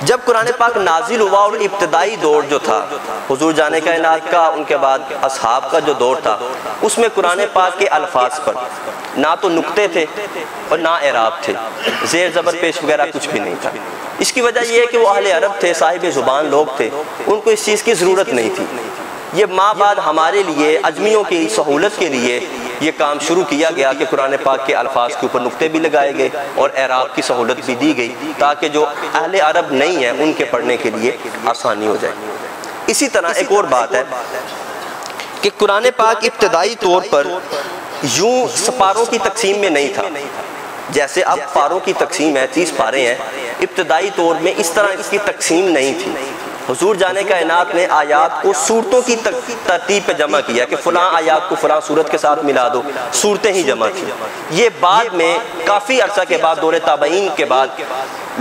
जब कुरान पाक नाजिल हुआ और इब्तदाई दौर जो था हुजूर जाने कायनात का, उनके बाद असहाब का जो दौर था, उसमें कुरान पाक के अल्फाज पर ना तो नुक्ते थे और ना एराब थे, ज़ेर ज़बर पेश वगैरह कुछ भी नहीं था। इसकी वजह यह है कि वो अहले अरब थे, साहिब ज़ुबान लोग थे, उनको इस चीज़ की ज़रूरत नहीं थी। ये माँ बाद हमारे लिए अजमियों की सहूलत के लिए ये काम शुरू किया गया कि कुरान पाक के अल्फाज के ऊपर नुक्ते भी लगाए गए और एराब की सहूलत भी दी गई, ताकि जो अहले अरब नहीं है उनके पढ़ने के लिए आसानी हो जाए। इसी तरह एक और बात है कि कुरान पाक इब्तदाई तौर पर यूं पारों की तकसीम में नहीं था, जैसे अब पारों की तकसीम है, 30 पारे हैं। इब्तदाई तौर में इस तरह इसकी तकसीम नहीं थी। हुजूर जाने कायनात ने आयात को सूरतों की तरतीब पे जमा किया कि फ़लाँ आयात को फ़लाँ सूरत के साथ मिला दो, सूरतें ही जमा थी। ये बाद में काफ़ी अर्सा के बाद, दौरे ताबईन के बाद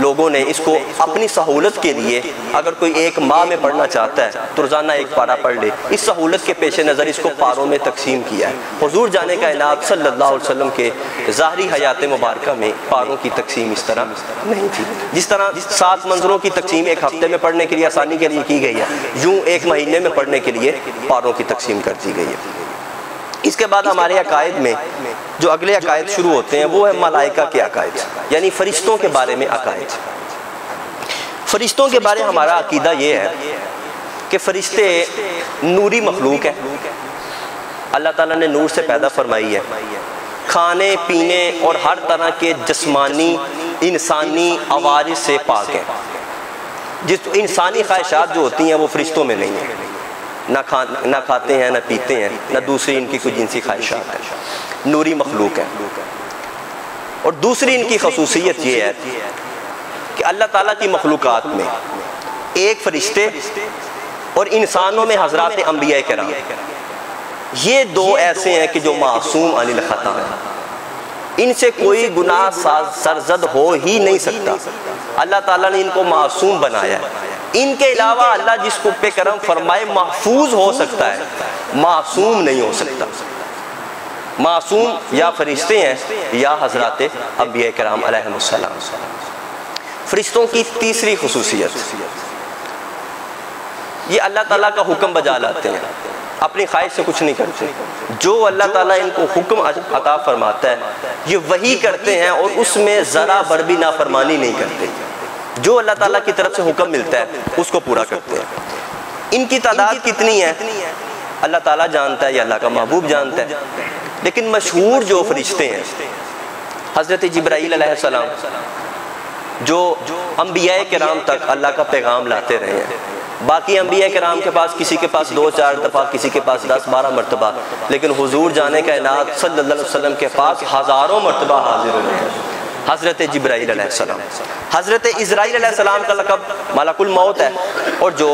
लोगों ने इसको अपनी सहूलत के लिए, अगर कोई एक माह में पढ़ना चाहता है तो रोज़ाना एक पारा पढ़ ले, इस सहूलत के पेश नज़र इसको पारों में तकसीम किया है। हुजूर जाने कायनात सल्लल्लाहु अलैहि वसल्लम के ज़ाहरी हयात मुबारका में पारों की तकसीम इस तरह नहीं थी। जिस तरह 7 मंजरों की तकसीम एक हफ्ते में पढ़ने के लिए आसानी के लिए की गई है, यूं एक महीने में पढ़ने के लिए पारों की तकसीम कर दी गई है। इसके बाद हमारे अकायद में जो अगले अकायद शुरू होते हैं वो है मलाइका के अकायद, यानी फरिश्तों के बारे में अकायद। फरिश्तों के बारे में हमारा अकीदा ये है कि फरिश्ते नूरी मखलूक है, अल्लाह ताला ने नूर से पैदा फरमाई है, खाने पीने और हर तरह के जिस्मानी इंसानी अवारिस से पाक है। जिस इंसानी ख्वाहिशात जो होती हैं वो फरिश्तों में नहीं है, ना खाते हैं, ना पीते हैं, ना दूसरी इनकी कोई जिनसी ख्वाहिशात है, नूरी मखलूक है। और दूसरी इनकी खसूसियत ये है कि अल्लाह ताला की मखलूकात में एक फरिश्ते और इंसानों में हज़रात अंबिया किराम, ये दो ऐसे हैं कि जो मासूम अनिल खता हैं, इनसे कोई गुनाह सरजद हो ही नहीं सकता। अल्लाह ताला ने इनको मासूम बनाया है। इनके अलावा अल्लाह जिसको पे करम फरमाए महफूज हो सकता है, मासूम नहीं हो सकता। मासूम या फरिश्ते हैं या हज़रात अंबिया किराम अलैहिमुस्सलाम। फरिश्तों की तीसरी खुसूसियत, ये अल्लाह ताला का हुक्म बजा लाते हैं, अपनी ख्वाहिश से कुछ नहीं करते। जो अल्लाह ताला इनको हुक्म अता फरमाता है ये वही करते हैं और उसमें ज़रा बर भी नाफरमानी नहीं करते। जो अल्लाह ताला की तरफ से हुक्म मिलता है उसको पूरा करते हैं। इनकी तादाद कितनी है अल्लाह ताला जानता है या अल्लाह का महबूब जानता है, लेकिन मशहूर जो फरिश्ते हैं हज़रत जिब्राईल अलैहिस्सलाम, जो अंबिया किराम तक अल्लाह का पैगाम लाते रहे हैं। बाकी अंबिया किराम के पास किसी के पास 2-4 दफ़ा, किसी के पास 10-12 मरतबा, लेकिन हुजूर जाने कायनात सल्लल्लाहु अलैहि वसल्लम के पास हज़ारों मरतबा हाजिर हुए हैं। हज़रत जिब्राईल अलैहिस्सलाम, हज़रत इज़राईल अलैहिस्सलाम का लक़ब मलकुल मौत है, और जो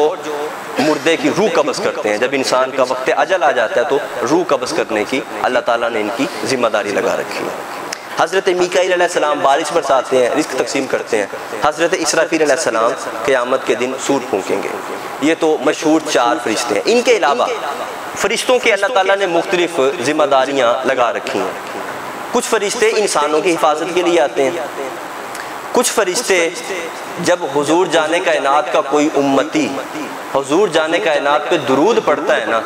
मुर्दे की रूह कब्ज़ करते हैं, जब इंसान का वक्त अजल आ जाता है तो रूह कब्ज़ करने की अल्लाह ताला ने इनकी ज़िम्मेदारी लगा रखी है। हज़रत मीकाईल अलैहिस्सलाम बारिश बरसाते हैं, रिज़्क़ तकसीम करते हैं। हज़रत इसराफील अलैहिस्सलाम क़यामत के दिन सूर फूंकेंगे। ये तो मशहूर 4 फरिश्ते हैं। इनके अलावा फरिश्तों के अल्लाह ताला ने मुख्तलिफ ज़िम्मेदारियाँ लगा रखी हैं। कुछ फरिश्ते इंसानों की हिफाजत के लिए आते हैं, कुछ फरिश्ते जब हुजूर जाने कायनात का कोई उम्मती हुजूर जाने कायनात पे दुरूद पढ़ता है ना,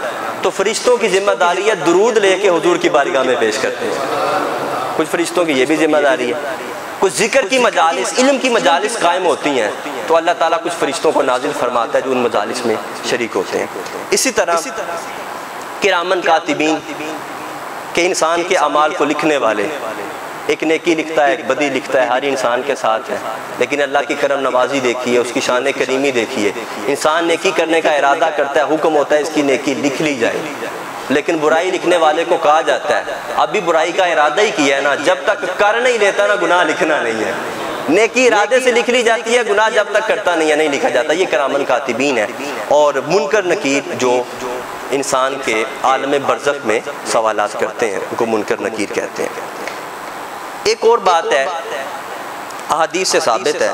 तो फरिश्तों की जिम्मेदारी है दुरूद लेके हुजूर की बारगाह में पेश करते हैं। कुछ फरिश्तों की ये भी जिम्मेदारी है। कुछ जिक्र की मजालिस, इल्म की मजालिस कायम होती हैं तो अल्लाह ताला कुछ फरिश्तों को नाजिल फरमाता है जो उन मजालिस में शरीक होते हैं। इसी तरह किरामन कातिबीन के इंसान के अमाल को लिखने वाले, एक नेकी लिखता है, एक बदी लिखता है, हर इंसान के साथ है, लेकिन अल्लाह की करम नवाजी देखी है, उसकी शान करीमी देखी है। इंसान नेकी करने का इरादा करता है, हुक्म होता है इसकी नेकी लिख ली जाए, लेकिन बुराई लिखने वाले को कहा जाता है अभी बुराई का इरादा ही किया है ना, जब तक कर नहीं लेता ना गुनाह लिखना नहीं है। नेकी इरादे से लिख ली जाती है, गुनाह जब तक करता नहीं है नहीं लिखा जाता। ये किरामन कातिबीन है। और मुनकर नकीर जो इंसान के आलम बरज़ख में सवालात करते हैं उनको मुनकर नकीर कहते हैं। एक और बात है, अहादीस से साबित है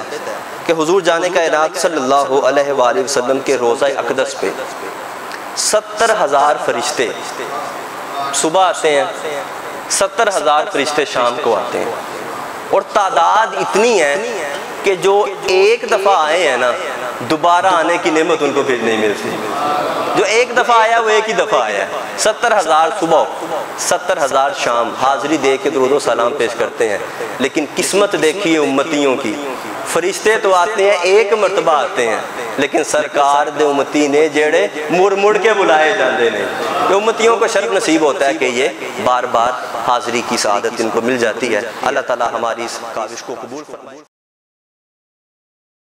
कि हुजूर जाने कायनात सल्लल्लाहु अलैहि वसल्लम के रोज़ा अक़दस पे 70,000 फरिश्ते सुबह आते हैं, 70,000 फरिश्ते शाम को आते हैं। और तादाद इतनी है कि जो एक दफ़ा आए हैं ना, दोबारा आने की नेमत उनको फिर नहीं मिलती। जो एक दफ़ा आया वो एक ही दफ़ा आया। 70,000 सुबह, 70,000 शाम हाज़िरी दे के दुरूद व सलाम पेश करते हैं, लेकिन किस्मत देखिए उम्मतियों की। फरिश्ते तो आते हैं, एक मरतबा आते हैं, लेकिन सरकार दे उम्मती ने जेड़े मुड़ मुड़ के बुलाए जाते हैं। तो उम्मतियों को शर्फ नसीब होता है कि ये बार बार हाज़िरी की सआदत इनको मिल जाती है। अल्लाह ताला हमारी इस काविश को कबूल फरमाए।